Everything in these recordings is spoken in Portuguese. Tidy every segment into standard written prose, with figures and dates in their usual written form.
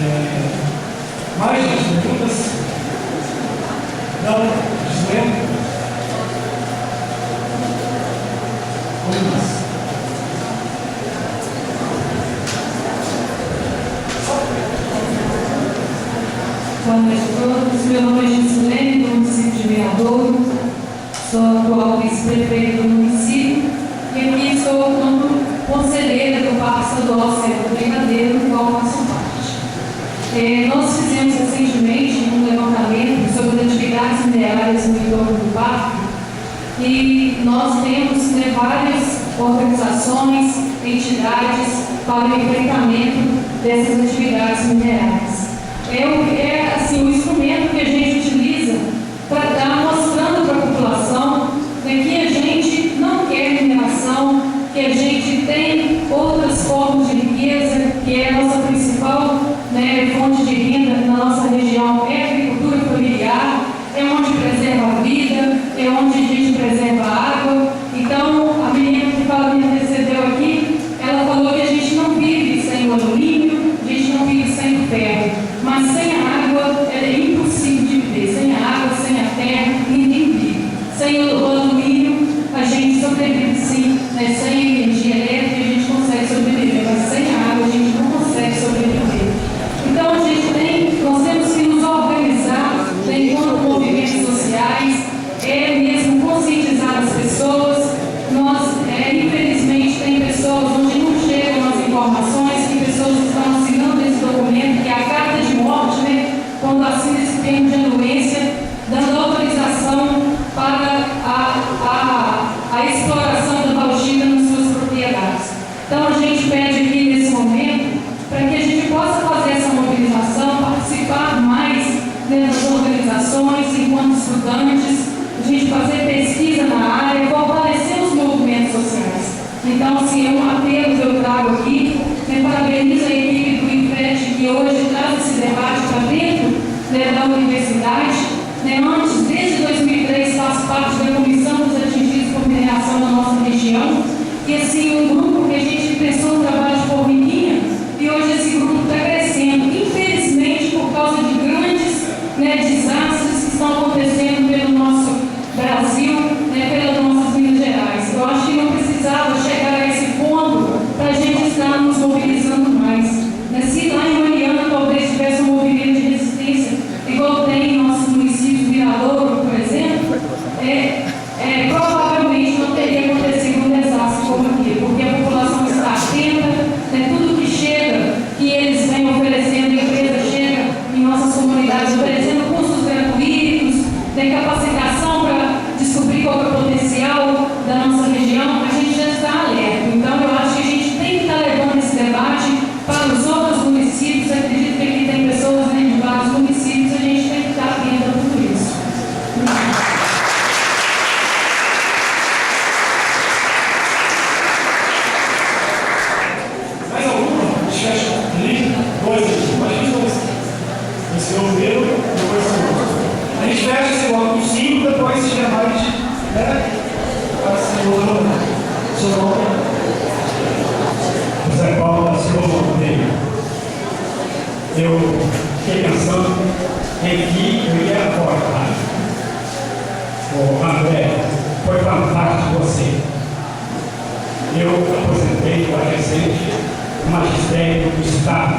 Mais perguntas? Não? Desmento? Algumas? Boa noite a todos. Meu nome é Gisilene, do município de Miradouro. Sou atual vice-prefeito do município e aqui estou como conselheira do Parque Estadual Serra do Brigadeiro, do qual faço parte. Nós fizemos recentemente um levantamento sobre as atividades minerárias no entorno do parque e nós temos várias organizações, entidades para o enfrentamento dessas atividades minerais. É assim, o instrumento que a gente utiliza para estar mostrando para a população que a gente não quer mineração, que a gente tem outras formas de riqueza, que é a nossa principal fonte de renda na nossa região, é a agricultura familiar, é onde preserva a vida, é onde a gente preserva a água. Então, a menina que me antecedeu aqui, ela falou que a gente não vive sem o alumínio, a gente não vive sem o ferro, mas sem a água é impossível de viver. Sem a água, sem a terra, ninguém vive. Sem o alumínio, a gente sobrevive sim, sem energia elétrica a gente consegue sobreviver, mas sem a água a gente não consegue sobreviver. Então nós temos que nos organizar enquanto movimentos sociais, mesmo conscientizar as pessoas. Infelizmente tem pessoas onde não chegam as informações, que pessoas estão assinando esse documento, que é a carta de morte, quando assina esse termo de anuência, dando autorização para a exploração da bauxita nas suas propriedades. Então a gente pede aqui nesse momento para que a gente possa fazer essa mobilização, participar mais das organizações enquanto estudantes, a gente fazer pesquisa na área, fortalecer os movimentos sociais. Então, assim, é um apelo que eu trago aqui, parabenizo a equipe do IFET que hoje traz esse debate para dentro da universidade. Antes, desde 2003, faço parte da Comissão dos Atingidos por Mineração da nossa região, e assim, um grupo que a gente pensou no trabalho de formiguinha, e hoje esse grupo está crescendo, infelizmente, por causa de grandes desastres que estão acontecendo pelo nosso Brasil, pelas nossas Minas Gerais. Eu acho que não precisava chegar a esse ponto para a gente estar nos mobilizando mais. Se lá em Mariana talvez tivesse um movimento de resistência, igual tem em nosso município de Miradouro, por exemplo, provavelmente não teria acontecido um desastre como aqui, porque a população está atenta, tudo que chega, que eles vêm oferecendo, a empresa chega em nossas comunidades oferecendo cursos gratuitos, tem capacitação para descobrir qual é o potencial da nossa região, a gente já está alerta. Então, eu acho que a gente tem que estar levando esse debate para os outros municípios. Acredito que aqui tem pessoas de vários municípios, a gente tem que estar atento a tudo isso. Mais alguma? Fecha ali, dois aqui. Imagina dois. Esse é o primeiro, depois o segundo. A gente fecha esse bloco com 5, depois se já vai para o seu nome. José Paulo da Silva Monteiro. Eu fiquei pensando em que eu ia abordar. O André, foi fantástico você. Eu aposentei recente o magistério do Estado.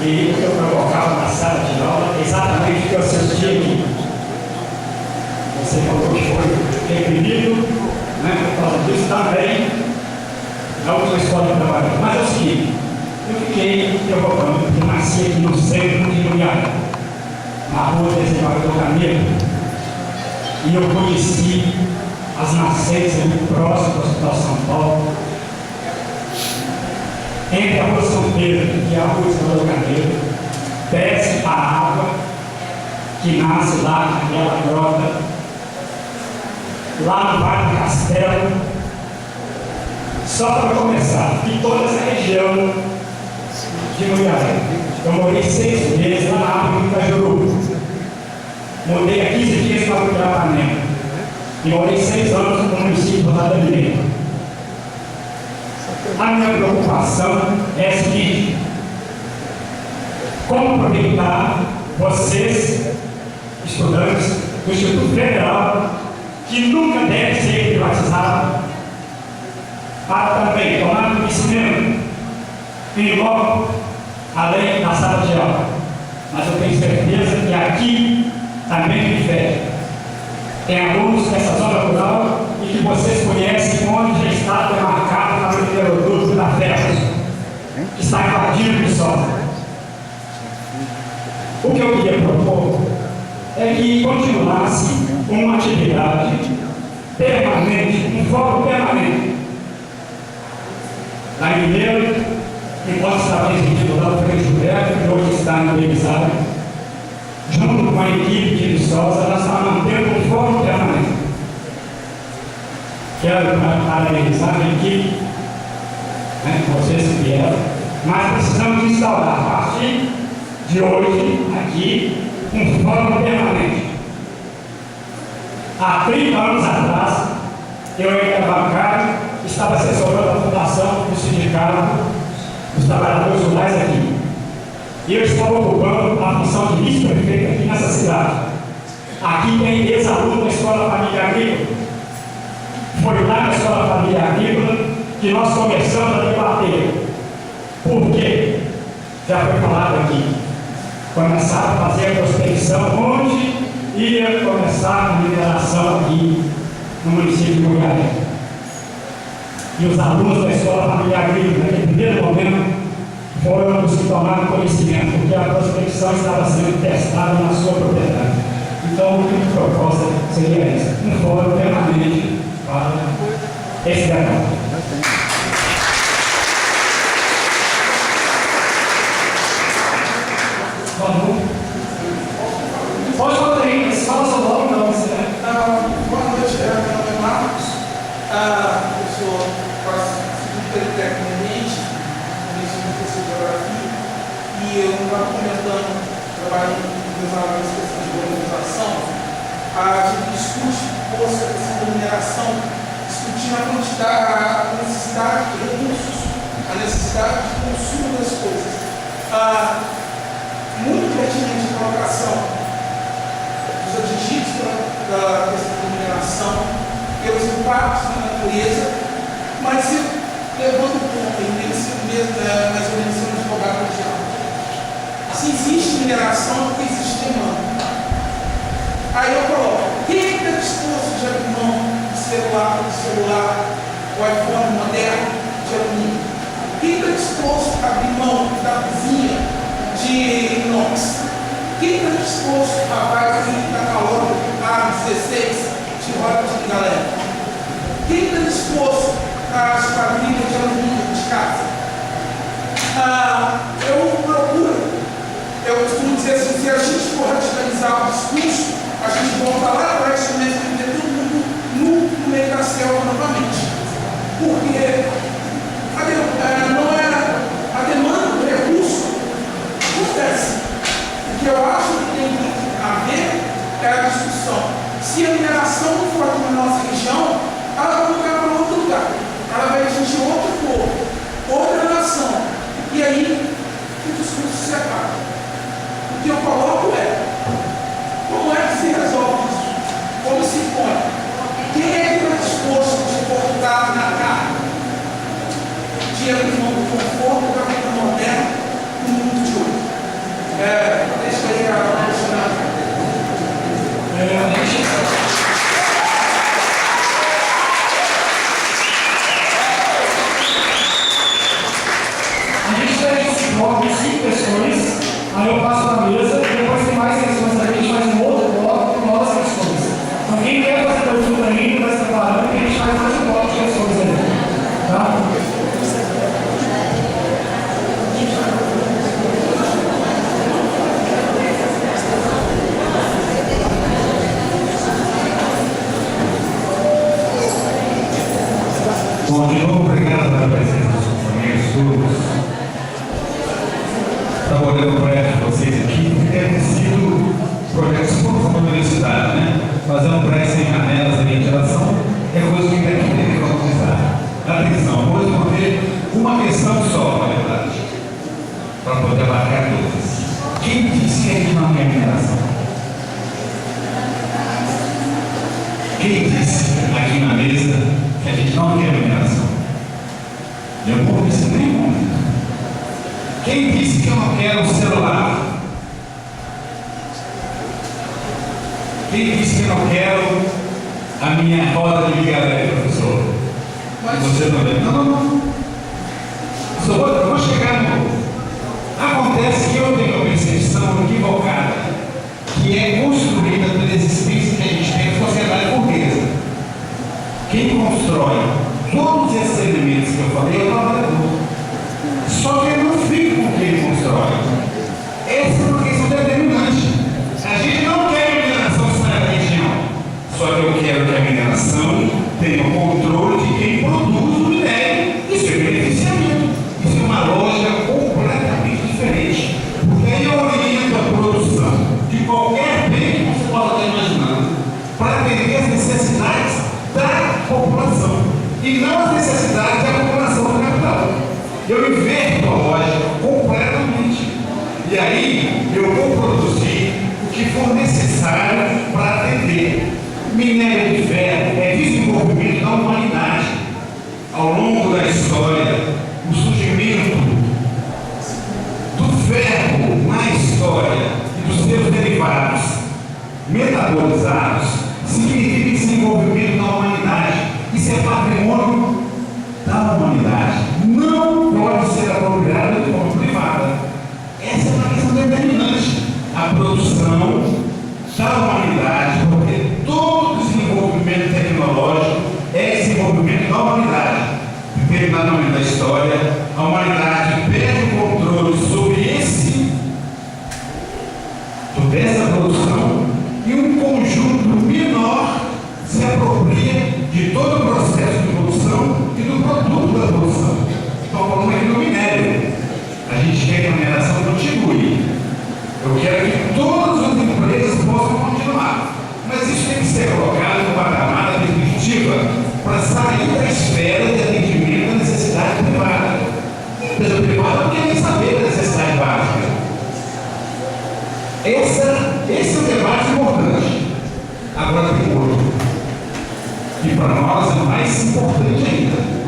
E eu provocava na sala de aula exatamente o que eu assisti aqui. Você falou que foi reprimido, por causa disso também, na última escola de trabalho. Mas é o seguinte, eu fiquei provocando, porque nasci aqui no centro de Goiás, na rua Desembargador Camilo, e eu conheci as nascentes muito próximas do Hospital São Paulo, entre a rua São Pedro e a rua Desembargador Camilo, desce a água que nasce lá naquela grota, lá no Vale do Castelo. Só para começar, e toda essa região de Goiás. Eu morei 6 meses lá na Água do Itajuru. Morei há 15 dias para o Irapanema. E morei 6 anos no município do Roda A minha preocupação é a seguinte: como aproveitar vocês, estudantes do Instituto Federal, que nunca deve ser privatizado, para também tomar conhecimento em logo além da sala de aula. Mas eu tenho certeza que aqui também difere. Tem alunos nessa zona rural e que vocês conhecem onde já está demarcado para o primeiro da festa, que está invadindo de Viçosa. O que eu queria propor é que continuasse uma atividade permanente, um fórum permanente. Lá em Mineiro, enquanto está presidido lá do Frei Gilberto, que hoje está no Belisário, junto com a equipe de Viçosa, nós estamos mantendo um fórum permanente. Quero parabenizar a equipe, vocês que vieram, mas precisamos instaurar, a partir de hoje, aqui, um fórum permanente. Há 30 anos atrás, eu era bancário, estava assessorando a fundação do sindicato dos trabalhadores rurais aqui. E eu estava ocupando a função de vice-prefeito aqui nessa cidade. Aqui tem ex-aluno da Escola Família Agrícola. Foi lá na Escola Família Agrícola que nós começamos a debater. Por quê? Já foi falado aqui. Começaram a fazer a prospecção onde ia começar a mineração aqui no município de Goiânia. E os alunos da Escola Família Agrícola, naquele primeiro momento, foram os que tomaram conhecimento, porque a prospecção estava sendo testada na sua propriedade. Então, a proposta seria essa: um fórum permanente para esse debate. Pode falar aí, mas fala seu nome, não, você boa noite, meu nome é Marcos. Eu sou segundo técnico em ambiente, no curso de geografia, e eu estava comentando, trabalhando com meus alunos em questão de organização. A gente discute essa questão da mineração, discutindo a quantidade, a necessidade de recursos, a necessidade de consumo das coisas. Muito pertinente a colocação dos objetivos da questão da mineração, pelos impactos na natureza, mas eu levanto um ponto em mais ou menos um advogado de diálogo. Se existe mineração, porque existe demanda. Aí eu coloco: quem está disposto de abrir mão do celular, o iPhone moderno de alumínio? Quem está disposto a abrir mão da cozinha de inox? Quem está disposto a pagar na calor A16 de roda de galera? Quem está disposto a esquadrilha de alumínio de casa? Eu costumo dizer assim: se a gente for radicalizar o discurso, a gente volta lá atrás e começa a meter todo mundo no meio da selva novamente. Porque não era a demanda do recurso acontece. O que eu acho que tem que haver é a discussão. Se a mineração não for aqui na nossa região, ela vai mudar para outro lugar. Ela vai atingir outro povo, outra nação. E aí o discurso se acaba. O que eu coloco é: como é que se resolve isso? Como se põe? Quem é que está disposto a se cortar na carne? De abrir mão do conforto da vida moderna no mundo de hoje. Deixa aí a funcionária. A gente tem bloco de 5 questões, aí eu passo para a mesa, e depois tem mais questões, a gente faz um outro bloco com novas questões. Então quem quer fazer pergunta ainda, vai se preparando, que a gente faz mais um bloco de questões aí. Tá? Bom, de novo, obrigado pela presença dos companheiros todos. Estava olhando para ela de vocês aqui, porque deve ter sido projetos por uma universidade, né? Fazer um prédio sem janelas e ventilação é coisa que tem que economizar. Atenção, vou responder uma questão só, na verdade, para poder abarcar todas. Quem disse que a gente não quer mineração? Quem disse aqui na mesa que a gente não quer mineração? Eu não vou dizer nenhum. Quem disse que eu não quero um celular? Quem disse que eu não quero a minha roda de ligadeira, professor? Você também? Não. Eu vou chegar no... Acontece que eu tenho uma percepção equivocada, que é construída pela existência que a gente tem na sociedade burguesa. Quem constrói todos esses elementos que eu falei é o trabalhador. Só que eu não fico com o que ele constrói. Essa é uma questão determinante. A gente não quer mineração na região. Só que eu quero que a mineração tenha o controle de quem produz o minério. Isso é beneficiamento. Isso é uma lógica completamente diferente. Porque aí eu oriento a produção de qualquer bem que você possa estar imaginando para atender as necessidades da população e não as necessidades da população do capital. Eu inverto a lógica completamente. E aí eu vou produzir o que for necessário para atender. Minério de ferro é desenvolvimento da humanidade. Ao longo da história, o surgimento do ferro na história e dos seus derivados metabolizados significa desenvolvimento da humanidade. Isso é patrimônio da humanidade. Não pode ser apropriado de forma privada. Essa é uma questão determinante. A produção da humanidade, porque todo desenvolvimento tecnológico é desenvolvimento da humanidade. Em determinado momento da história, a humanidade perde o controle sobre essa produção e um conjunto menor se apropria de todo o processo de produção e do produto da produção. Então, falando aqui no minério, a gente quer que a mineração continue. Eu quero que todas as empresas possam continuar. Mas isso tem que ser colocado no patamar da perspectiva para sair da esfera de atendimento da necessidade privada. A empresa privada não quer nem saber da necessidade básica. Esse é um debate importante. Agora tem outro. E para nós é mais importante ainda.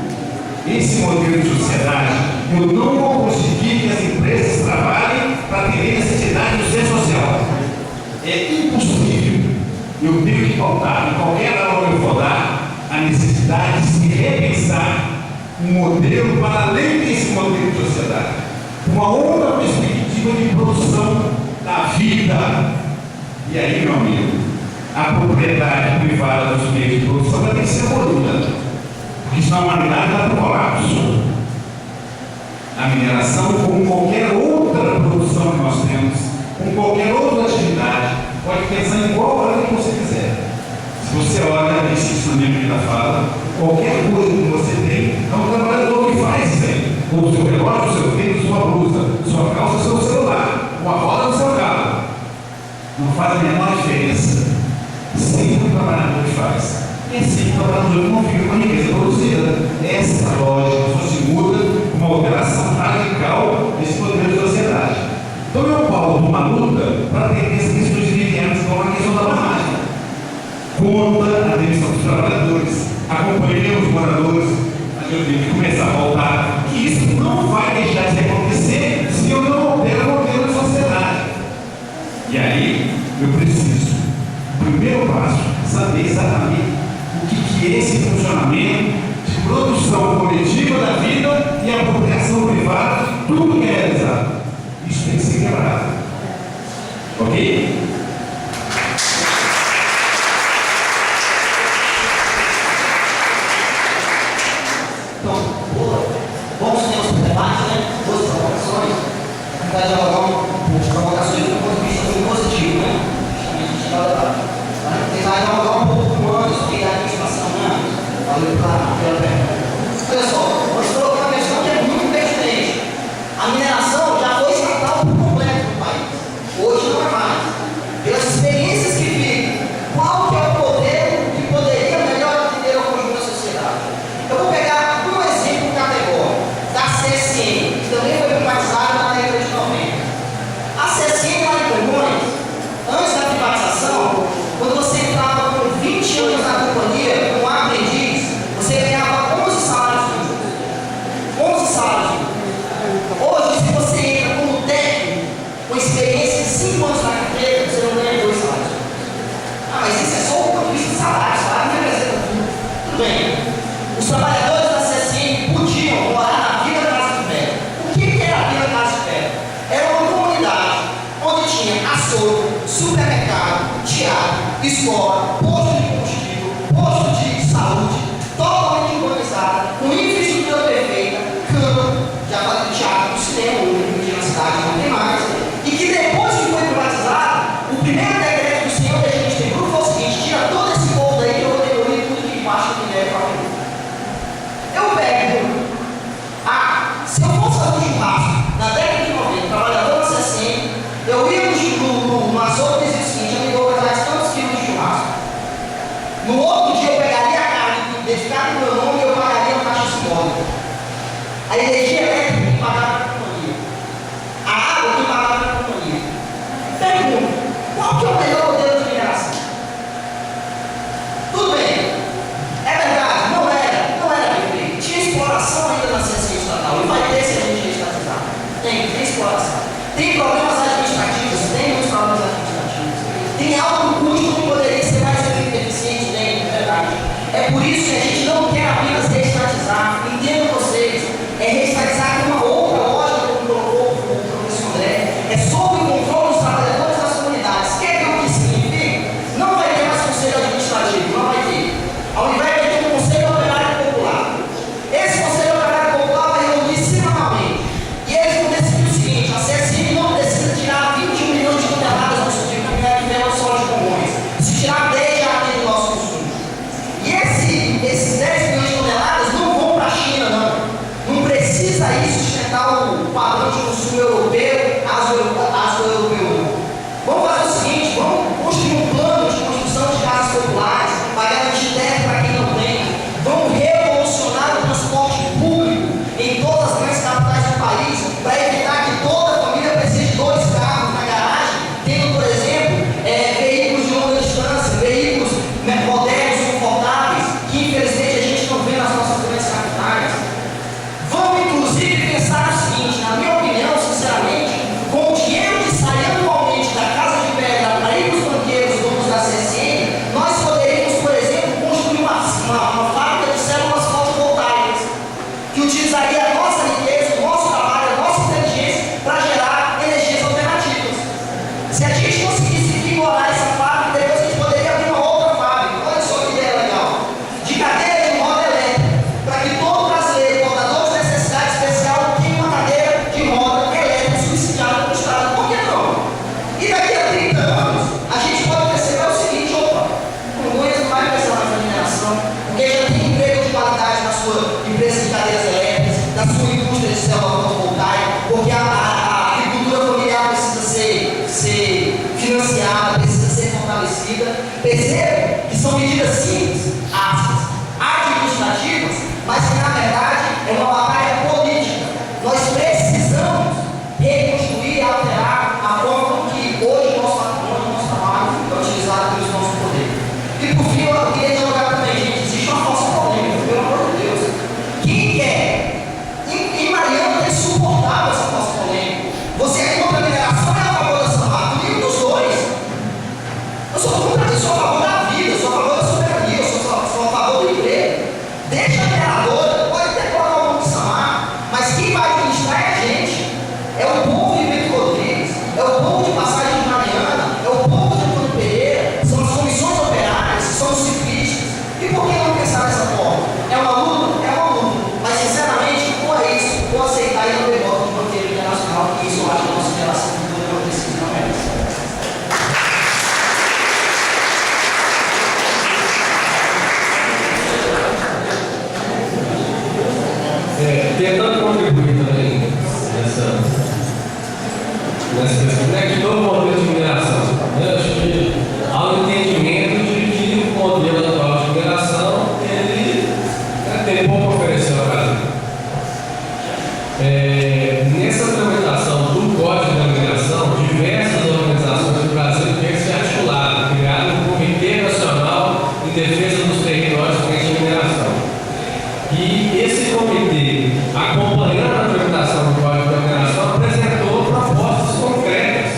Esse modelo de sociedade, eu não vou conseguir que as empresas trabalhem para atender necessidade do ser social. É impossível. Eu tenho que pautar, em qualquer aula que eu for dar, a necessidade de se repensar um modelo para além desse modelo de sociedade. Uma outra perspectiva de produção da vida. E aí, meu amigo, a propriedade privada dos meios de produção vai ter que ser abolida, porque senão a humanidade vai para o colapso. A mineração, como qualquer outra produção que nós temos, como qualquer outra atividade, pode pensar em qual hora que você quiser. Se você olha esse instrumento da fala, qualquer coisa que você tem, é um trabalhador que faz isso aí. Ou o seu relógio, o seu tênis, sua blusa, sua calça, seu celular, uma roda do seu carro. Não faz a menor diferença. Sempre o trabalhador que faz. É sempre o trabalhador que não fica com a riqueza produzida. Essa lógica só se muda com uma alteração radical desse modelo de sociedade. Então eu pauto uma luta para atender essas questões imediatas, como a questão da barragem. Conta a demissão dos trabalhadores, acompanhei os moradores, mas eu tenho que começar a voltar, que isso não vai deixar de acontecer se eu não alterar o modelo de sociedade. E aí, eu preciso, o primeiro passo, saber exatamente o que é esse funcionamento de produção coletiva da vida e apropriação privada, tudo que é realizado. Isso tem que ser quebrado. Ok? Então, bons temas para debate, né? Boas provocações. Na verdade, provocações do ponto de vista muito positivo, né? A gente vai levar. Tentar dialogar um pouco com o Anderson, que é a administração, né? Valeu pela pergunta. Olha só, você colocou uma questão que é muito pertinente. A mineração já foi estatal por completo no país. Hoje não é mais. supermercado, teatro, escola, posto de combustível, posto de saúde, totalmente urbanizada, com infraestrutura perfeita, campo, já falei do teatro, do cinema, hoje na cidade não tem mais, e que depois que foi privatizado, o primeiro decreto do Senhor da gente tem grupo foi o seguinte: tira todo esse povo daí que eu vou demolir tudo que embaixo do minério para mim. Eu pego, se eu fosse fazer um churrasco na década de 90, trabalhador na CSN, eu ia no açougue e dizia o seguinte: amigo, eu vou trazer tantos quilos de churrasco. No outro dia eu pegaria a carne, identificada com o meu nome e eu pagaria uma taxa simbólica. A energia elétrica tem que pagar para a companhia. A água tem que pagar para a companhia. Pergunta: qual que é o melhor modelo de mineração? Tudo bem, é verdade, não era perfeito. Tinha exploração ainda na CSN estatal, e vai ter se a gente estatizar. Tem exploração. Tem problemas administrativos, tem muitos problemas administrativos. Tem alto custo que poderia ser mais eficiente, tem, é verdade. É por isso que a gente não quer apenas reestatizar, entendam vocês, é reestatizar com uma outra lógica, como colocou o professor André, é sob o controle dos trabalhadores das comunidades. Quer ver o que significa? Não vai ter mais conselho administrativo, não vai ter. Ao invés de ter um conselho operário popular. Esse conselho operário popular vai reunir semanalmente. E eles vão decidir o seguinte: a CSN não precisa tirar 21 milhões de toneladas do tipo de minério de ferro só de Congonhas. Se tirar 10 já tem do nosso consumo. E esses 10 milhões de toneladas não vão para a China, não. Não precisa isso sustentar o padrão de consumo europeu, aso-europeu. Vamos fazer o seguinte: vamos construir um plano de construção de casas populares para garantir teto para quem não tem. Vamos revolucionar o transporte público em todas as grandes capitais do país para evitar que toda a família precise de 2 carros na garagem, tendo, por exemplo, veículos de longa distância, veículos modernos, confortáveis, que infelizmente a gente não vê nas nossas grandes capitais. Vamos inclusive pensar o seguinte: na minha opinião, sinceramente, com o dinheiro que sai anualmente da Casa de Pedra para ir para os banqueiros donos da CSN, nós poderíamos, por exemplo, construir uma fábrica de células fotovoltaicas que utilizaria a nossa riqueza, o nosso trabalho, a nossa inteligência para gerar energias alternativas. Se a gente conseguisse vigorar essa fábrica, depois a gente poderia abrir uma outra fábrica. Olha só que ideia legal: de cadeira de roda elétrica, para que todo brasileiro, portador de necessidade especial, tenha uma cadeira de roda elétrica subsidiada pelo Estado. Por que não? E daqui a 30 anos, a gente pode perceber o seguinte: opa, Congonhas não vai precisar mais da mineração, porque já tem emprego de qualidade na sua empresa de cadeiras elétricas, na sua indústria de célula fotovoltaica, porque a agricultura familiar precisa ser financiada, precisa ser fortalecida. Percebam que são medidas simples, aspas, administrativas, mas que na verdade é uma batalha política. Nós precisamos reconstruir e alterar a forma com que hoje o nosso patrimônio, o nosso trabalho é utilizado pelos nossos poderes. E por fim, eu queria dialogar também, gente: existe uma falsa polêmica, pelo amor de Deus. Quem quer? Em Mariana é insuportável essa falsa polêmica. Você é contra a mineração e é a favor da Samar? Nenhum dos dois. Eu sou contra isso, sou a favor da vida, eu sou a favor da soberania, eu sou a favor do emprego. Deixa a mineradora, pode até colocar o nome de Samar, mas quem vai administrar é a gente. É o povo de Bento Rodrigues, é o povo de Passagem de Mariana, é o povo de Antônio Pereira, são as comissões operárias, são os ciclistas. E por que não pensar dessa forma? É uma luta? É uma luta. Mas sinceramente, ou é isso, ou aceitar e não ter voto de banqueiro internacional, que isso eu acho que a nossa geração futura não precisa, não é isso. Tentando contribuir também nessa questão, não é que novo modelo de mineração, né? Acho que há um entendimento de que o modelo atual de mineração ele tem pouco a oferecer ao Brasil. Nessa implementação do Código da Mineração, diversas organizações do Brasil têm se articulado, criado um Comitê Nacional em Defesa dos Territórios frente à mineração. E esse comitê, acompanhando a tramitação do Código da Mineração, apresentou propostas concretas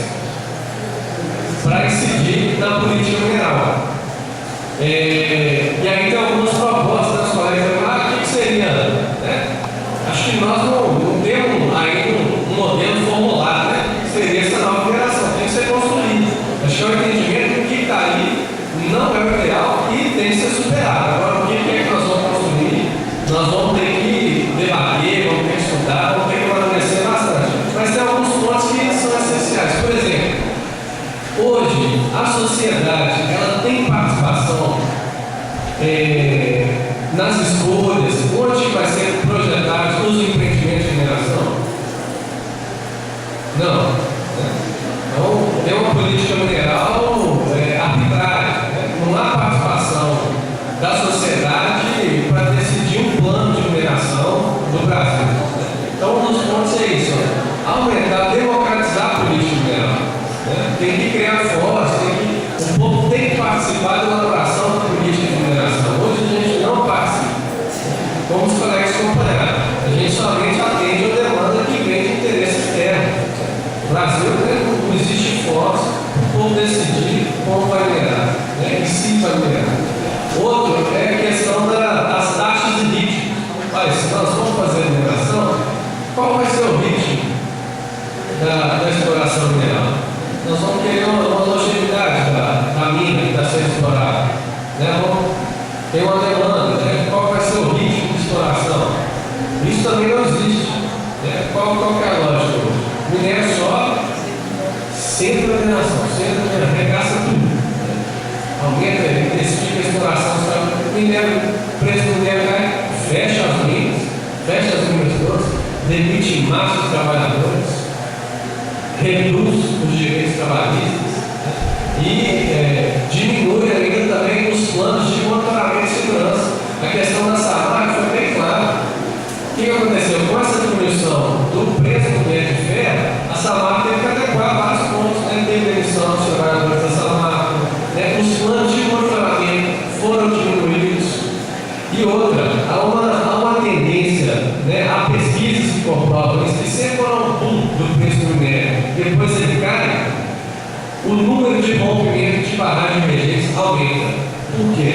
Não. Então, tem uma política mineral arbitrária. Não há participação da sociedade para decidir um plano de mineração no Brasil. Então, um dos pontos é isso: aumentar, democratizar a política mineral. Tem que criar força, o povo tem que participar da elaboração da política de mineração. Hoje a gente não participa. Como os colegas acompanharam, a gente somente atende a demanda que vem de interesse externo. No Brasil não existe força para o povo decidir como vai minerar, e se vai minerar. Outro é a questão das taxas de ritmo. Olha, se nós vamos fazer mineração, qual vai ser o ritmo da exploração mineral? Nós vamos querer uma longevidade da mina que está sendo explorada. Tem uma demanda, qual vai ser o ritmo de exploração? Isso também não existe. Qual que é a lógica hoje? O minério sobe, centro da mineração, arregaça tudo. Aumenta, intensifica a exploração, o preço do minério cai, fecha as minas todas, demite em massa os trabalhadores, reduz os direitos trabalhistas e diminui ainda também os planos de monitoramento e segurança. A questão da Samarco foi bem clara. O que aconteceu? Com essa diminuição do preço do minério de ferro, a Samarco teve que adequar vários pontos, teve demissão dos trabalhadores da Samarco, os planos de monitoramento foram diminuídos. E outra, há uma tendência, há pesquisas que comprovam isso, que sempre quando há um boom do preço do minério, depois ele cai, o número de rompimento de barragem de emergência aumenta. Por quê?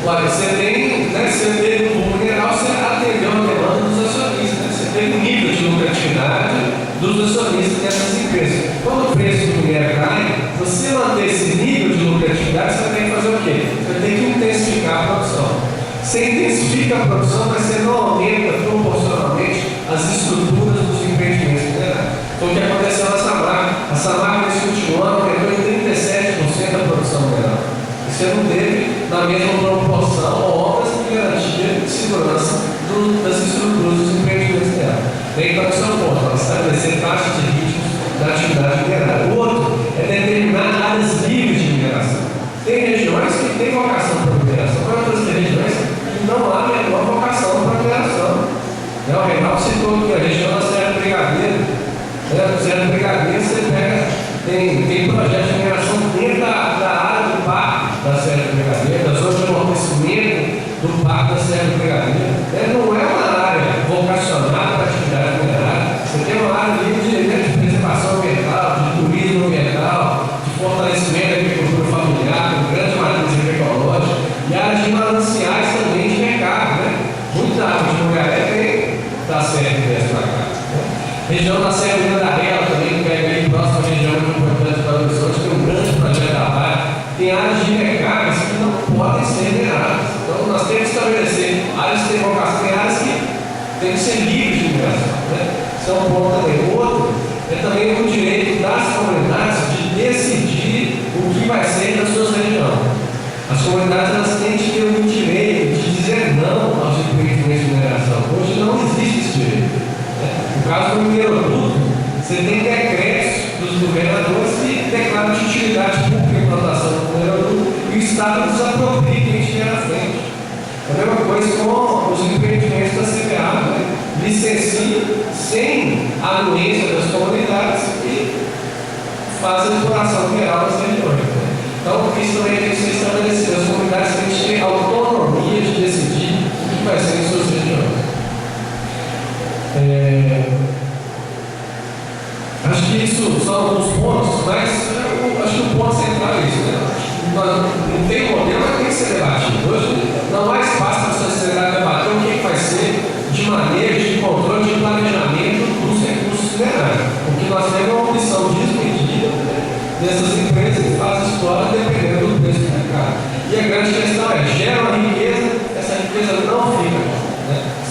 Olha, você teve um boom mineral, você atendeu a demanda dos acionistas, você teve um nível de lucratividade dos acionistas dessas empresas. Quando o preço do minério cai, você manter esse nível de lucratividade, você tem que fazer o quê? Você tem que intensificar a produção. Você intensifica a produção, mas você não aumenta proporcionalmente as estruturas dos empreendimentos minerais. Foi o que aconteceu na Samarco. A Samarco, nesse último ano, aumentou em 37% a produção mineral. Você não teve, na mesma proporção, obras de garantia de segurança das estruturas dos empreendimentos dela. Bem, para o seu ponto, ela estabelecer taxas de ritmos da atividade minerária. O outro é determinar áreas livres de mineração. Tem regiões que têm vocação para mineração, mas outras regiões que não há menor vocação para mineração. O Reinaldo citou que a região da Serra do Brigadeiro, Serra do Brigadeiro, você pega, tem projetos de mineração dentro da área do parque da Serra do Brigadeiro, da zona de amortecimento do parque da Serra do Brigadeiro. Não é uma área vocacionada para atividade minerária. Você tem uma área de preservação ambiental, de turismo ambiental, de fortalecimento da agricultura familiar, com grande matriz agroecológica, e áreas de mananciais também de mercado. Muita água de Mulheré está certo dessa para cá. Região da Serra da Rela também, que pega aí próxima região muito importante para o Horizonte, tem um grande projeto da Vale. Tem áreas de mercados que não podem ser mineradas. Então nós temos que estabelecer áreas que têm vocação, tem áreas que têm que ser livres de mineração. Isso é um ponto também. O outro é também o direito das comunidades de decidir o que vai ser das suas regiões. As comunidades elas têm que ter o direito de dizer não aos empreendimentos de mineração. Hoje não existe esse direito. No caso do mineroduto, você tem decretos dos governadores que declaram de utilidade pública a implantação do mineroduto e o Estado desapropria quem estiver na frente. A mesma coisa com os empreendimentos da CBA, licencia sem a anuência das comunidades e faz a exploração mineral das regiões. Então, isso também tem que ser estabelecido. As comunidades têm que ter autonomia de decidir o que vai ser em suas regiões. Acho que isso são alguns pontos, mas acho que o ponto central é isso. Não tem modelo, mas tem que ser debatido. Hoje não há espaço para a sociedade debater o que vai ser de manejo, de controle, de planejamento dos recursos minerais. Porque nós temos uma opção desmedida dessas empresas que fazem exploram dependendo do preço do mercado. E a grande questão é, gera uma riqueza, essa riqueza não fica.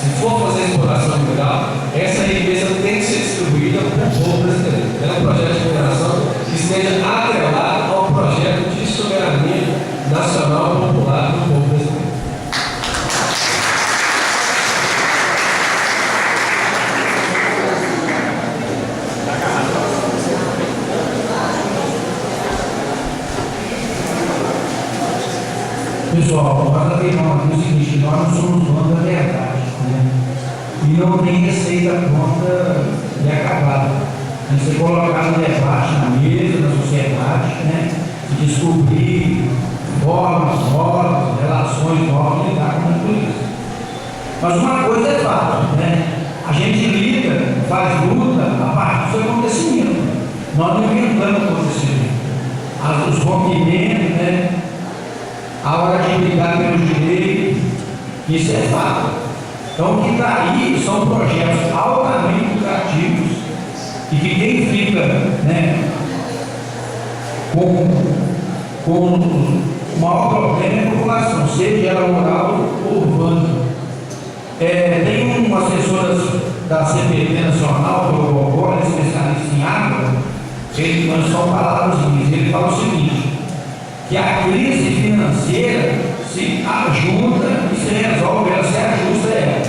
Se for fazer exploração mineral, essa riqueza tem que ser distribuída para o povo brasileiro. É um projeto de mineração que esteja atrelado ao projeto de soberania nacional e popular do povo brasileiro. pessoal, nós afirmamos aqui o seguinte: nós não somos donos da verdade, né? E não tem receita pronta e acabada. A gente tem que colocar no debate na mesa, na sociedade, né? E descobrir formas novas, relações novas de lidar com tudo isso. Mas uma coisa é fato, né? A gente lida, faz luta a partir do acontecimento. Nós não inventamos o acontecimento. Os rompimentos, né? A hora de brigar pelos direitos, isso é fato. Então, o que está aí são projetos altamente lucrativos e que quem fica, né, com o maior problema é a população, seja ela rural ou urbana. Tem uma assessora da CPT Nacional, do Gogó, especialista em água, ele não são palavras minhas, ele fala o seguinte: que a crise financeira se ajunta e se resolve, ela se ajusta a ela.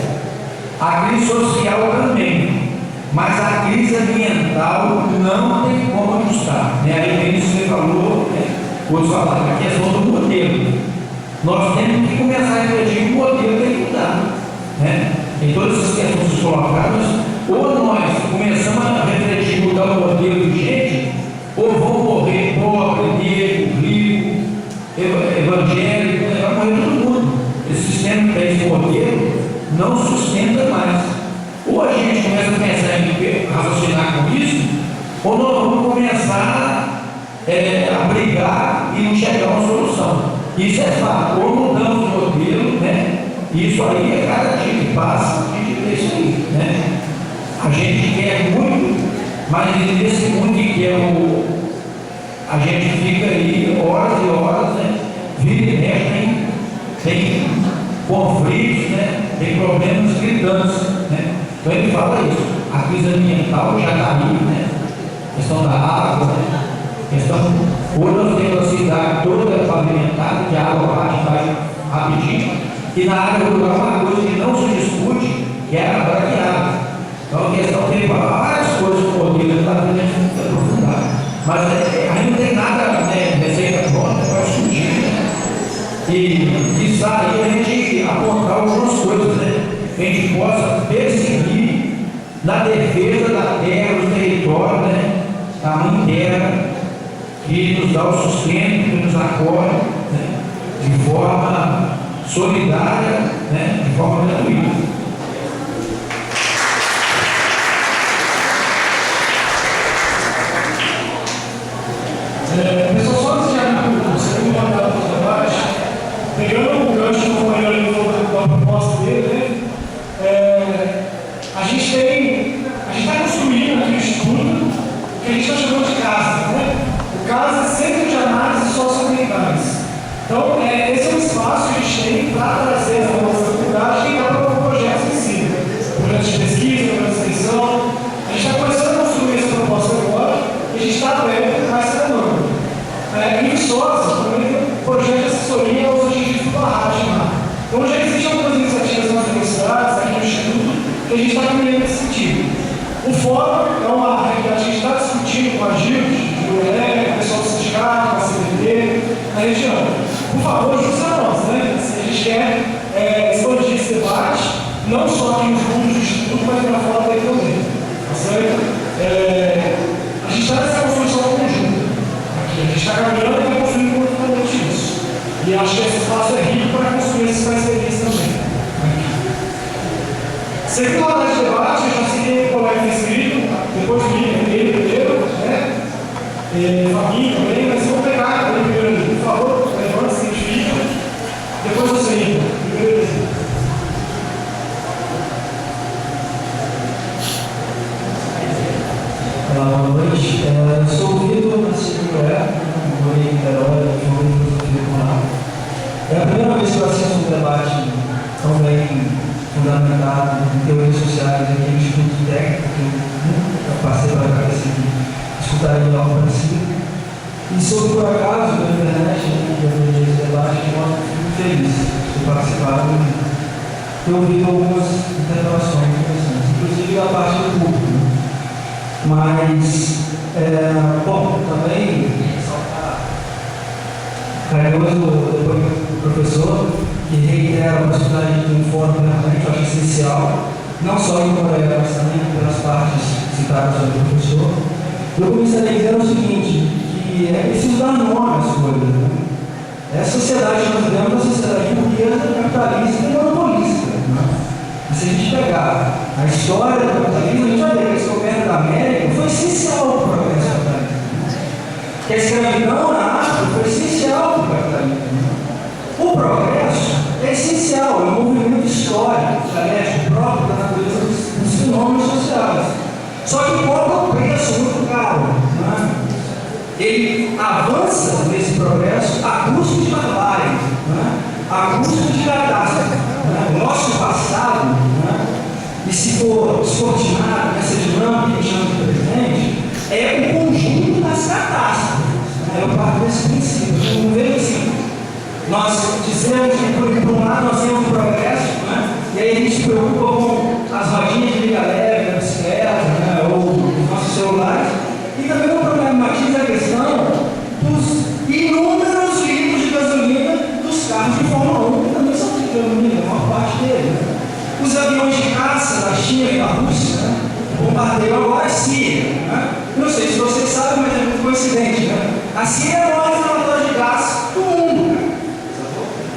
A crise social também, mas a crise ambiental não tem como ajustar. Né? Aí vem isso que você falou, né? Outros falaram, a questão do modelo. Nós temos que começar a refletir que o modelo tem que mudar. Né? Em todas essas questões colocadas, ou nós começamos a refletir mudar o modelo de gente, ou vão morrer pobre, negro, rico, evangélico, vai morrer todo mundo. Esse sistema que tem esse modelo não sustenta mais. Ou a gente começa a pensar em raciocinar com isso, ou nós vamos começar a brigar e não chegar a uma solução. Isso é fato. Ou mudamos o modelo, né? Isso aí é cada dia que passa, a gente vê isso aí, né? A gente quer muito, mas nesse muito que quer a gente fica aí horas e horas, né? Vira e mexe, tem conflitos, né? Tem problemas gritantes, né? Então ele fala isso, a crise ambiental já está aí, né? Questão da água, né? Hoje nós temos a cidade toda pavimentada, que a água vai rapidinho, e na área rural uma coisa que não se discute, que é a braqueada. Então a questão tem várias coisas que o modelo está tentando aprofundar, mas aí não tem nada, né, receita pronta para discutir, né? E sair a gente apontar algumas coisas, né? Que a gente possa perseguir na defesa da terra, do território, né? Da mãe terra, que nos dá o sustento, que nos acolhe, né? De forma solidária, né? De forma gratuita. Pessoal, só antes de abrir o segundo mandato do debate, pegando o gancho do companheiro da proposta dele, né? A gente está construindo aqui um estudo que a gente está chamando de CASA, né? O CASA é Centro de Análise Socioambientais. Então, esse é um espaço que a gente tem para trazer a nossa faculdade e para o projeto em si. Projetos de pesquisa, projetos de extensão. A gente está começando a construir essa proposta agora e a gente está aberto a essa demanda. Em Viçosa, também tem um projeto de assessoria aos objetivos do barragem lá. Então, já existem algumas iniciativas nas universidades, aqui no Instituto, que a gente está caminhando nesse sentido. O fórum é uma realidade que a gente está discutindo com a GIL, com o pessoal do sindicato, com a CBT, na região. Por favor, ajude a nós, né? Se a gente quer expandir esse debate, não só aqui nos grupos do Instituto, mas para fora dele também. Tá certo? A gente está nessa construção conjunta. Aqui, a gente está caminhando e vai construindo conjuntamente isso. E acho que esse espaço é rico para construir esses parcerias também. Segundo a de debate, eu já citei o colega inscrito, depois do ele primeiro, né? Família também, mas vamos pegar ele primeiro, por favor, levanta, se identifica, depois você entra, primeiro. Olá, boa noite. Eu sou o Vitor, nasci em Goiás, morei em Niterói, formei em filosofia comunal. É a primeira vez que eu assisto um debate tão bem fundamentado em teorias sociais aqui no Instituto Técnico, que eu nunca passei pela cabeça de escutar em algo parecido. E sobre por acaso, pela internet, que eu vejo esse debate, eu fico muito feliz de participar e ter ouvido algumas intervenções interessantes, inclusive da parte do público. Mas, bom, também, Cardoso, depois professor, que reitera a possibilidade de um fórum permanente, eu acho essencial, não só em Coreia, mas também pelas partes citadas pelo professor. Eu começaria dizendo o seguinte, que é preciso dar nome às coisas. Né? É a sociedade que nós vivemos, a sociedade burguesa, capitalista e monopolista. Né? E se a gente pegar a história do capitalismo, a gente vai ver que esse governo da América foi essencial para o progresso capitalista. Que a escravidão na África foi essencial para o capitalismo. O progresso é essencial, é um movimento histórico, aliás, próprio da natureza dos fenômenos sociais. Só que cobra um preço muito caro. Né? Ele avança nesse progresso a custo de barbárie, né? A custo de catástrofe. Né? O nosso passado, né? E se for descortinado nessa dinâmica que chama de presente, é o conjunto das catástrofes. Né? Eu parto desse princípio. Eu não vejo assim. Nós dizemos que, por um lado, nós temos o progresso, né? E aí a gente se preocupa com as rodinhas de liga leve, da bicicleta, né? Ou os nossos celulares. E também não problematiza a questão dos inúmeros litros de gasolina dos carros de Fórmula 1, que também são de gasolina, a maior parte deles. Né? Os aviões de caça da China e da Rússia, né? Bombardeiam agora a Síria. Né? Não sei se vocês sabem, mas é muito coincidente. Né? A Síria é o maior reservatório de gás do mundo. Né?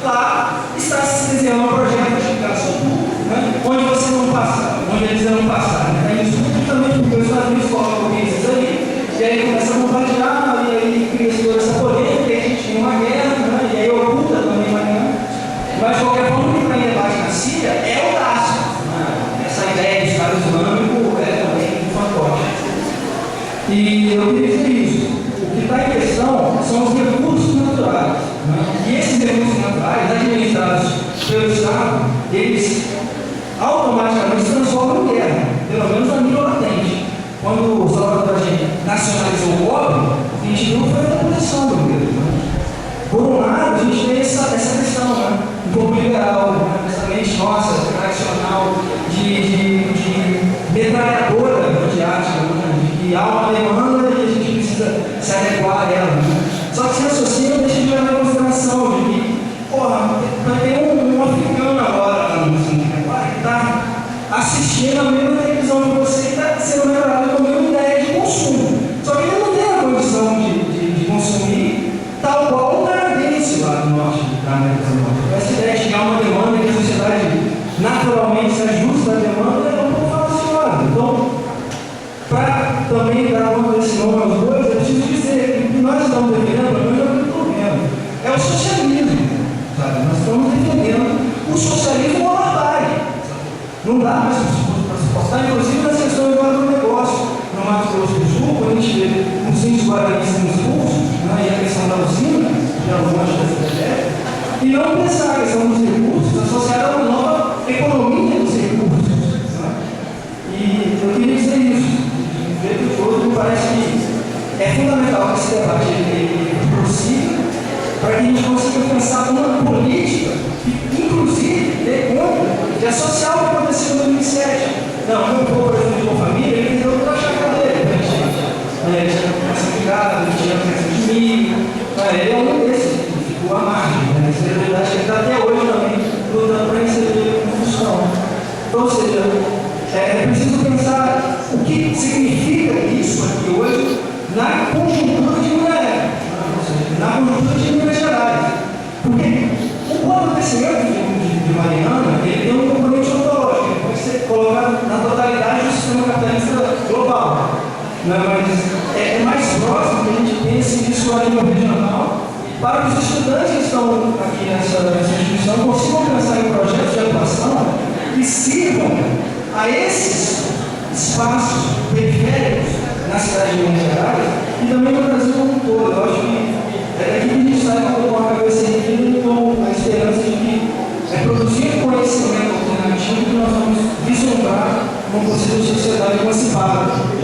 Lá está se desenhando um projeto de gás público, né? Onde você não passa, onde eles não passar. Né? É isso justamente porque os Estados Unidos colocam mísseis ali, e aí começa a bombardear, e aí cria toda essa polêmica, e a gente tem uma guerra, né? E aí oculta também uma guerra. Mas de qualquer forma, o que está em debate na Síria é o gás. Né? Essa ideia de Estado Islâmico é também um fantoche. E eu queria dizer isso. O que está em questão são os recursos naturais. Né? E esses recursos naturais, administrados pelo Estado, eles automaticamente se transformam em guerra, pelo menos a nível latente. Quando o Salvador nacionalizou o cobre, a gente viu foi a posição do governo. Né? Por um lado, a gente tem essa questão, né? Um pouco liberal, né? Essa mente nossa, tradicional, de metralhadora midiática, né? De que há uma demanda e a gente precisa se adequar a ela. Né? Só que se associa, eu deixo de levar em consideração de que, porra, vai ter um africano agora no Moçambique que está assistindo a mesma televisão que você e está sendo melhorado com a mesma ideia de consumo. Só que ele não tem a condição de consumir tal qual o canadense lá do norte da América do Norte. Essa ideia de que há uma demanda que a sociedade naturalmente se ajusta à demanda é um pouco falaciosa. Então, para também dar conta desse nome aos dois, eu preciso dizer que o que nós estamos defendendo, pelo menos é o que eu estou vendo, é o socialismo. Sabe? Nós estamos defendendo o socialismo ou a barbárie. Não dá mais para suportar, inclusive nas questões do agronegócio. No Mato Grosso do Sul, quando a gente vê os índios guaranis sendo expulsos, né, e a questão da usina, que é o longe dessa ideia, e não pensar a questão dos recursos associada a uma nova economia dos recursos. Né? E eu queria dizer isso. De jeito todo, me parece que é fundamental que esse debate ele prossiga para que a gente consiga pensar uma política que, inclusive, dê conta de associar o que aconteceu em 2007. Não, meu povo, por exemplo, com família, ele perdeu toda a chácara dele. Ele tinha classificado, ele tinha criação de milho. Ele é um desses, que ficou à margem. Né? Isso é verdade, que ele está até hoje também lutando para receber uma função. Então, ou seja, é preciso pensar o que significa isso aqui hoje na conjuntura de mulheres, na conjuntura de Minas Gerais. Porque o acontecimento de Mariana, ele tem um componente ontológico, ele pode ser colocado na totalidade do sistema capitalista global. Né? Mas é mais próximo que a gente pense isso a nível regional, para que os estudantes que estão aqui nessa instituição consigam pensar em projetos de atuação que sirvam a esses espaços periféricos na cidade de Minas Gerais e também no Brasil como um todo. Eu acho que é daqui que a gente sai com a cabeça erguida e com a esperança de que produzir conhecimento alternativo que nós vamos vislumbrar uma possível sociedade emancipada.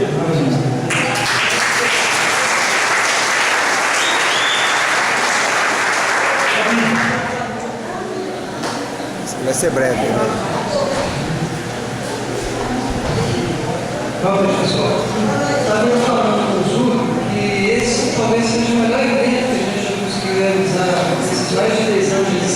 Vai ser breve, né? Talvez, pessoal, estava falando no Zoom que esse talvez seja o melhor evento que a gente conseguiu realizar nesses mais de 10 anos de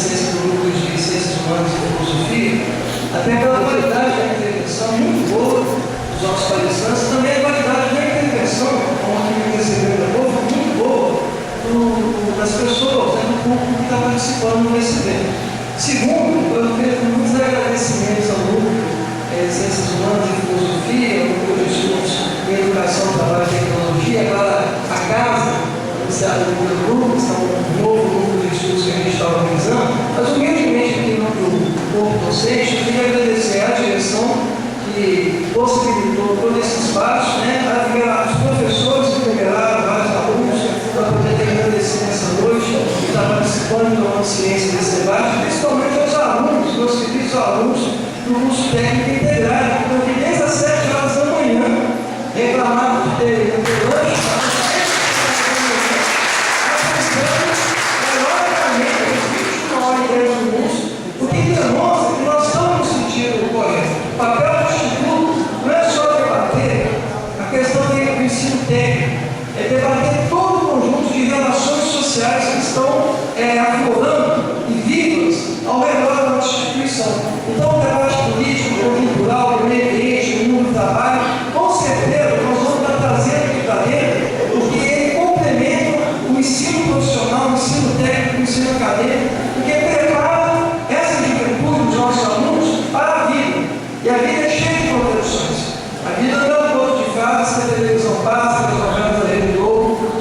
sociais que estão aflorando e vivas ao redor da nossa instituição. Então, o debate político, cultural, do meio ambiente, do mundo do trabalho, com certeza nós vamos estar trazendo aqui para dentro, porque ele complementa o ensino profissional, o ensino técnico, o ensino acadêmico, porque prepara essa juventude dos nossos alunos para a vida. E a vida é cheia de contradições. A vida não é um conto de fadas, que a televisão passa, que os programas da Rede Globo,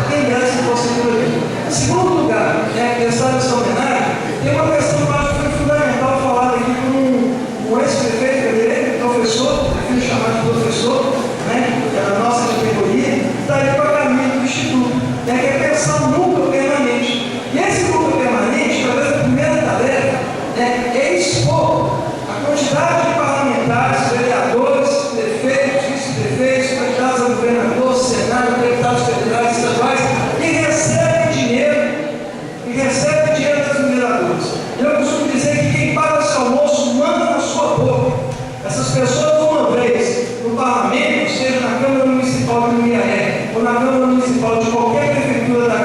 quem dera se fosse por aqui. Em segundo lugar, prestar essa homenagem, tem uma questão que eu acho que foi fundamental falada aqui por um ex-prefeito, professor, prefiro chamar de professor, da nossa categoria, está ali para o caminho do Instituto, que é pensar um núcleo permanente. E esse núcleo permanente, talvez a primeira tarefa, é expor a quantidade de parlamentares, vereadores, prefeitos, vice-prefeitos, candidatos a governador, senado, deputados federais, estaduais, que recebem dinheiro das mineradoras. Eu costumo dizer que quem paga esse almoço manda na sua boca. Essas pessoas, uma vez no parlamento, seja na Câmara Municipal de Iumiaré, ou na Câmara Municipal de qualquer prefeitura da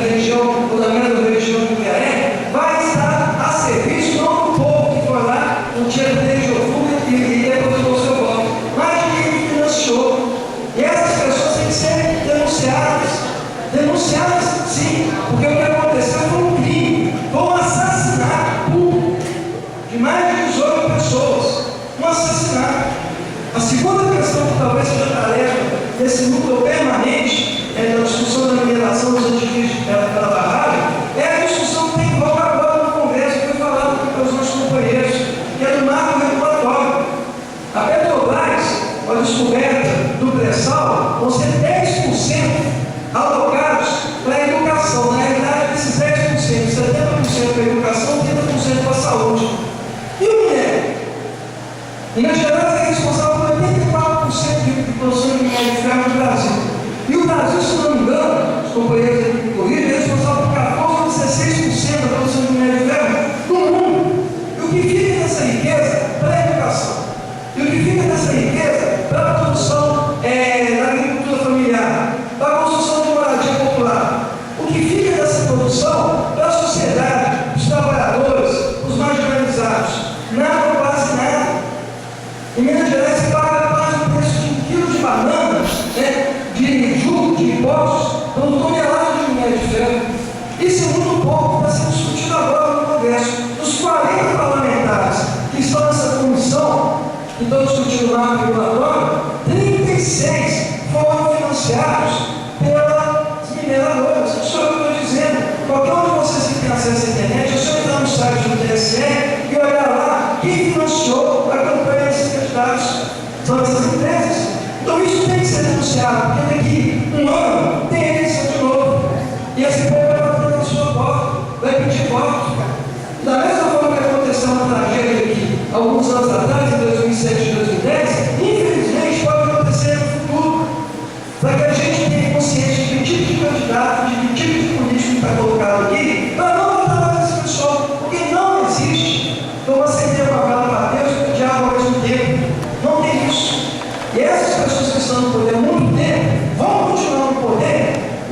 região, ou da mesma região de Iumiaré, vai estar a serviço não do povo que foi lá no dia do Tejofuga e depositou seu voto, mas de quem financiou. E essas pessoas têm que ser denunciadas sim, porque o que aconteceu foi um crime, foi um assassinato público de mais de 18 pessoas, um assassinato. A segunda questão que talvez seja tarefa desse núcleo permanente da discussão da mineração dos antigos pela barragem é a discussão que tem volta agora no Congresso, que foi falado aqui pelos nossos companheiros, que é do marco regulatório. A Petrobras, com a descoberta do pré-sal, vão ser 10% alocados para a educação. Na realidade, desses 10%, 70% para a educação, 30% para a saúde. E o minério? Minas Gerais é responsável por 84% de produção de minério de ferro no Brasil. E o Brasil, se não me engano, os companheiros aqui do Rio, é responsável por 14 ou 16% da produção de minério de ferro do mundo. E o que fica dessa riqueza para a educação? E o que fica dessa riqueza para a produção da agricultura familiar, para a construção de moradia popular? O que fica dessa produção para a sociedade, os trabalhadores, os marginalizados? Nada, quase nada. Em Minas Gerais se paga quase o preço de um quilo de banana, de juros, de impostos, por tonelada de minério de ferro. Isso é muito pouco, está sendo discutido agora no Congresso. Dos 40 parlamentares que estão nessa comissão, que estão discutindo lá no regulatório, 36 foram financiados pelas mineradoras. Isso é o que eu estou dizendo. Qualquer um de vocês que tem acesso à internet, é só entrar no site do TSE e olhar lá quem financiou a campanha desses candidatos. São essas empresas. Então isso tem que ser denunciado, porque daqui um ano tem eleição de novo. E esse povo vai bater na sua porta, vai pedir voto. Da mesma forma que aconteceu uma tragédia aqui, alguns anos atrás, em 2007 e 2010, infelizmente pode acontecer no futuro. Para que a gente tenha consciência de que tipo de candidato, de que tipo de político que está colocado aqui, para não votar mais esse pessoal, porque não existe como acender uma vela para Deus e o diabo ao mesmo tempo. Não tem isso. E essas pessoas que estão no poder há muito tempo vão continuar no poder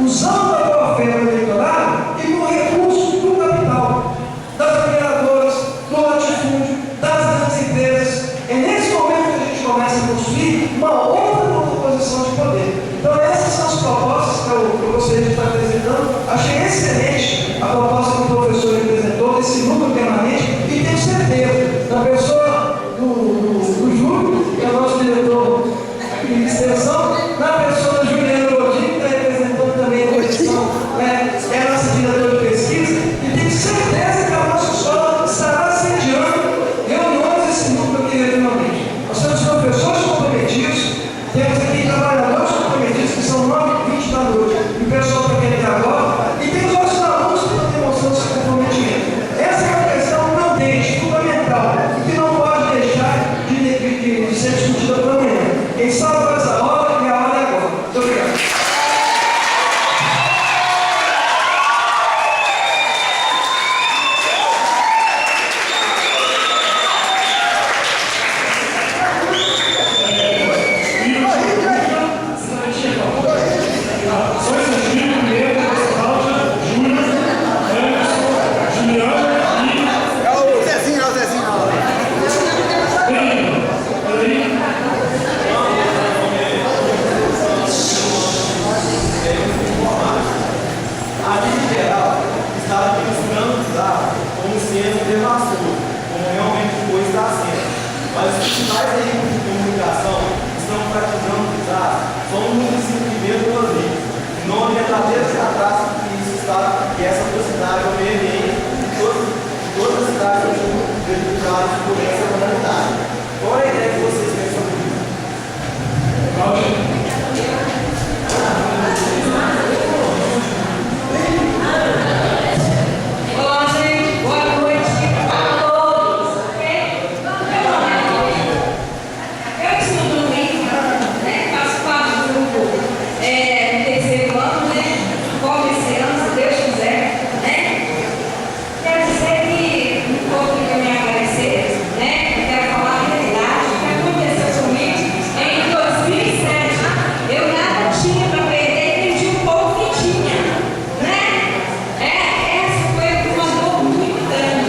usando a boa-fé do eleitorado e com recursos do capital, das mineradoras, do latifúndio, das grandes empresas. É nesse momento que a gente começa a construir uma outra posição de poder. Então essas são as propostas que eu gostaria de estar apresentando. Achei excelente a proposta que o professor representou desse núcleo permanente e tenho certeza, na pessoa do Júlio, que é o nosso diretor de extensão, na pessoa da Juliana Godinho, que está representando também a comissão, é a nossa diretora de pesquisa, e tenho certeza que a nossa escola estará sediando reuniões desse núcleo aqui regionalmente. Nós temos professores comprometidos, temos aqui trabalhadores comprometidos, que são 9h20 da noite, e o pessoal está querendo agora, e temos nossos alunos que estão demonstrando seu comprometimento. Essa é uma questão candente, fundamental, e que não pode deixar de ser discutida por amanhã. Quem sabe faz a hora e a hora é agora. Muito obrigado. Só esse primeiro, Cláudia, verdadeiros catástrofe que isso está, que essa atrocidade é o meio ambiente de todas as cidades que são prejudicadas por essa modalidade. Qual é a ideia que vocês têm sobre isso? Olá, gente. Boa noite a todos. Eu estudo no INCA, né? Faço parte do grupo terceiro ano, né? Como esse ano, se Deus quiser, né? Quero dizer que um pouco que eu me agradecer, né? Eu quero falar a realidade, o que aconteceu comigo em 2007. Eu nada tinha para perder, perdi um pouco que tinha, né? Essa foi uma dor muito grande.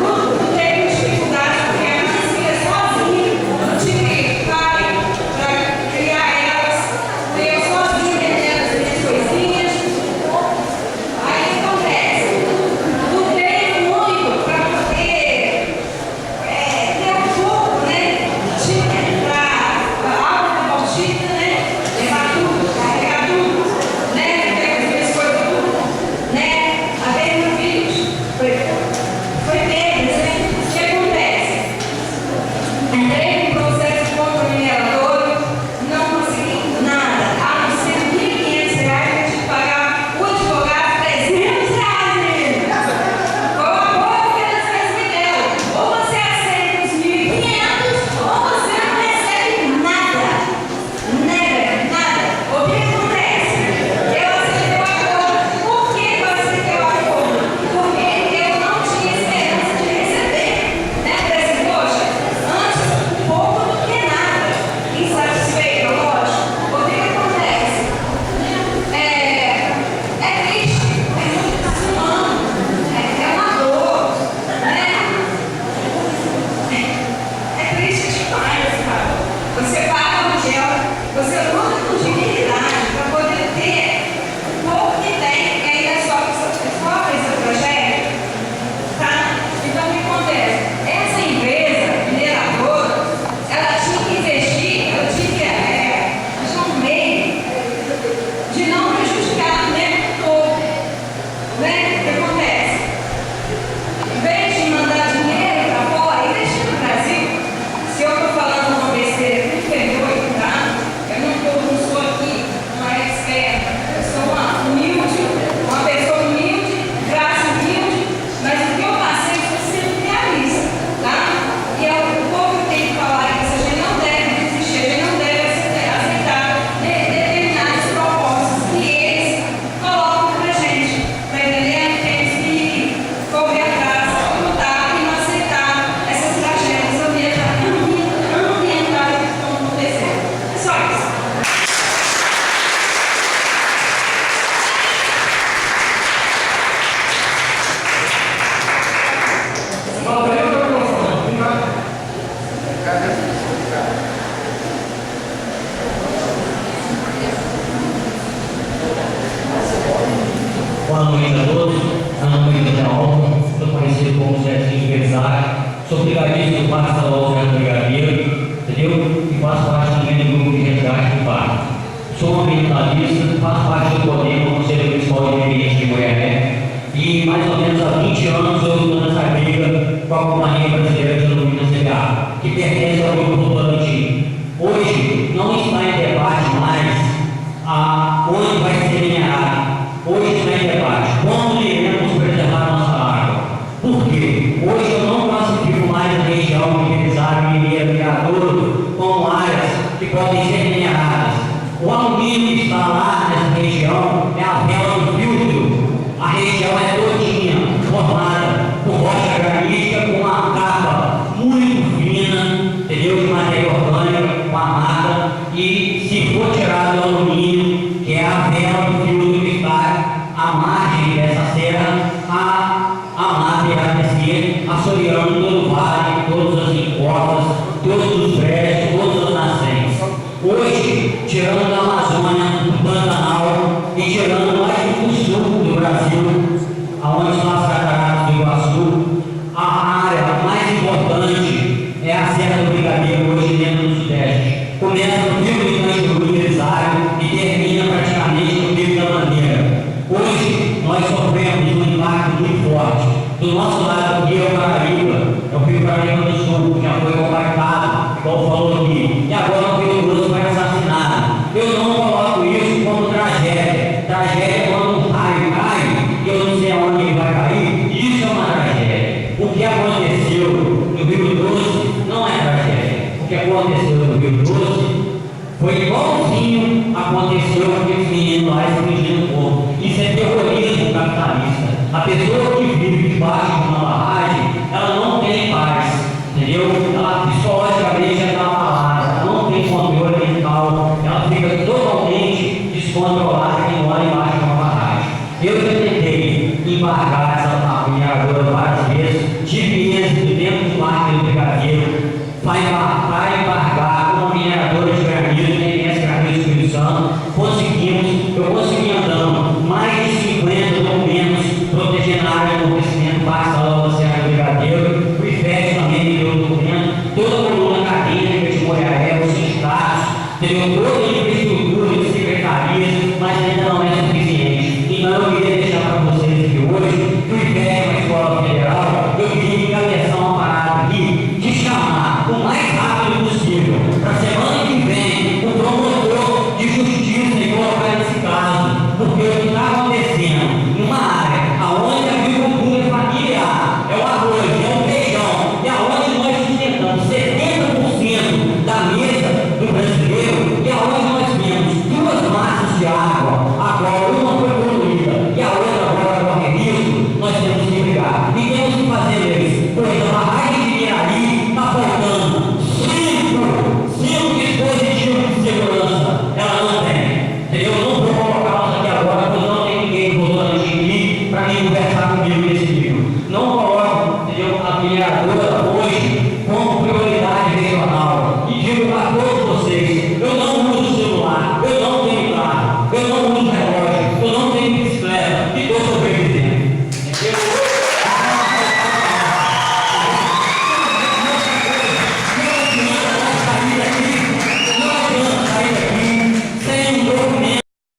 Não teve dificuldade, porque a minha filha sozinha, não tive pai para criar elas, fui eu sozinha vendendo as minhas coisinhas. Aí acontece, lutei muito para poder ter um pouco, né? Tinha para a aula da Bautista, né? Levar tudo, carregar tudo, né? Pegar as minhas coisas tudo, né? Até meus filhos. Foi deles, né? O que acontece? Entrei no processo contra o minerador, não consegui nada, a não ser R$1.500 que eu tive que pagar o advogado R$300, menino. Foi uma coisa que eles me deram. Ou você aceita os 1.500, ou você não recebe nada. Nada. O que acontece? Eu aceitei o acordo. Por que eu aceitei o acordo? Porque eu não tinha esperança de receber. Né? Pensei, poxa, antes um pouco do que nada. Insatisfeita, lógico. O que acontece? É triste, é muito desumano, é uma dor, né? É triste demais, cara. Você paga aluguel, você luta com dignidade para poder ter o pouco que tem, e ainda sofre essa tragédia, tá? Então, o que acontece? Essa empresa mineradora, ela tinha que investir, ela tinha que achar um meio de não prejudicar o tempo todo, né? O que acontece? Em vez de mandar dinheiro para fora, investir no Brasil. Se eu estou falando uma besteira, me perdoe, tá? Eu não sou aqui uma expert, eu sou uma pessoa humilde, graça humilde, mas o que eu passei foi sendo realista, tá? E o povo tem que falar isso, a gente não deve desistir, a gente não deve aceitar determinadas propostas que eles colocam pra gente, tá entendendo? Temos que correr atrás, lutar e não aceitar essas tragédias ambientais que estão acontecendo. É só isso. Boa noite a todos. Meu nome é Daniel, sou conhecido como Zezinho Empresário. Sou brigadeiro do Parque Estadual Fernando Brigadeiro, entendeu? E faço parte também do grupo de resgate do parque. Sou ambientalista, faço parte do CODEM, Conselho Municipal de Meio Ambiente de Goiânia. E mais ou menos há 20 anos eu estou nessa briga com a Companhia Brasileira de Alumínio CBA, que pertence ao grupo Votorantim. Hoje não está em debate mais onde vai ser minerado. Hoje está em debate como iremos preservar nossa água. Por quê? Hoje eu não classifico mais a região de Grisalho, Mineiro, Miradouro como áreas que podem ser mineradas. O alumínio que está lá nessa região é a vela do filtro. A região é todinha formada por rocha granítica com uma capa muito fina, entendeu? De matéria orgânica, com a mata. E se for tirado o alumínio, que é a vela do filtro que está à margem dessa serra, a mata irá descer, assoreando todo o vale, todas as encotas, todos os brejos, todas as nascentes. Hoje, tirando a Amazônia, o Pantanal e tirando mais do sul do Brasil, aonde estão as cataratas do Iguaçu, a área mais importante é a Serra do Brigadeiro, hoje dentro do Sudeste. Começa no Rio de Canjuru, e termina praticamente no Rio da Bandeira. do nosso lado aqui é o Paraíba, é o Rio Paraíba do Sul, que já foi compactado, igual falou aqui, e agora o Rio Grosso foi assassinado. Eu não coloco isso como tragédia. Tragédia é quando um raio cai e eu não sei aonde ele vai cair. Isso é uma tragédia. O que aconteceu no Rio Doce não é tragédia. O que aconteceu no Rio Doce foi igualzinho aconteceu com aqueles meninos lá explodindo o povo. Isso é terrorismo capitalista. A pessoa que vive debaixo de uma barragem, ela não tem paz, entendeu? Ela psicologicamente está abalada, ela não tem controle mental, ela fica totalmente descontrolada quem mora embaixo de uma barragem. Eu já tentei embarcar essa mineradora várias vezes, tive êxito dentro do mar do brigadeiro, para embarcar uma mineradora de granito, tem esse granito do Espírito Santo, eu consegui